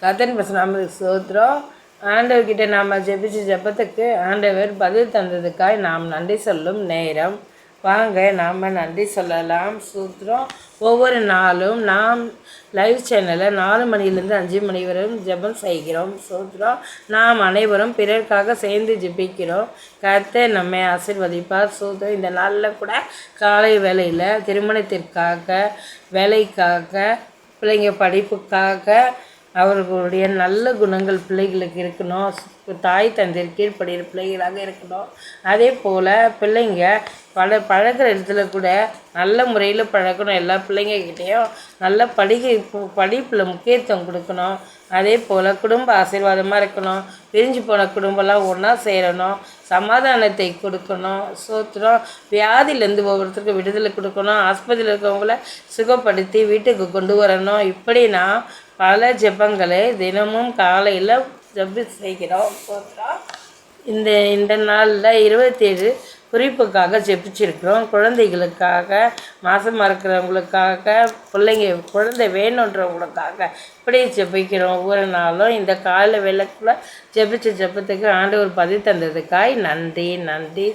கர்த்தரின் பரிசுத்த ஸ்தோத்திரம். ஆண்டவர்கிட்ட நாம் ஜெபிச்ச ஜெபத்துக்கு ஆண்டவர் பதில் தந்ததுக்காய் நாம் நன்றி சொல்லும் நேரம். வாங்க நாம் நன்றி சொல்லலாம். ஸ்தோத்திரம். ஒவ்வொரு நாளும் நாம் லைவ் சேனலில் 4 மணிலேருந்து 5 மணி வரையும் ஜெபம் செய்கிறோம். ஸ்தோத்திரம். நாம் அனைவரும் பிறருக்காக சேர்ந்து ஜெபிக்கிறோம். கர்த்தர் நம்மை ஆசீர்வதிப்பார். ஸ்தோத்திரம். இந்த நாளில் கூட காலை வேளையில் திருமணத்திற்காக, வேலைக்காக, பிள்ளைங்க படிப்புக்காக, அவர்களுடைய நல்ல குணங்கள் பிள்ளைகளுக்கு இருக்கணும். தாய் தந்தை கீழ்ப்படுகிற பிள்ளைகளாக இருக்கணும். அதே போல் பிள்ளைங்க பழகிற இடத்துல கூட நல்ல முறையில் பழகணும். எல்லா பிள்ளைங்கக்கிட்டேயும் நல்ல படிப்பில் முக்கியத்துவம் கொடுக்கணும். அதே போல் குடும்ப ஆசீர்வாதமாக இருக்கணும். பிரிஞ்சு போன குடும்பம்லாம் ஒன்றா சேரணும். சமாதானத்தை கொடுக்கணும். ஸ்தோத்திரம். வியாதியிலேருந்து ஒவ்வொருத்தருக்கும் விடுதலை கொடுக்கணும். ஆஸ்பத்திரியில் இருக்கவங்கள சுகப்படுத்தி வீட்டுக்கு கொண்டு வரணும். இப்படி நான் பல ஜெபங்களை தினமும் காலையில் ஜெபம் செய்கிறோம். இந்த நாளில் 27 குறிப்புக்காக ஜெபிச்சிருக்கிறோம். குழந்தைகளுக்காக, மாதமாக இருக்கிறவங்களுக்காக, குழந்தை வேணுன்றவங்களுக்காக இப்படி ஜெபிக்கிறோம். ஒவ்வொரு நாளும் இந்த காலை வேளைக்குள்ளே ஜெபிச்ச ஜெபத்துக்கு ஆண்டவர் பதில் தந்ததுக்காய் நன்றி.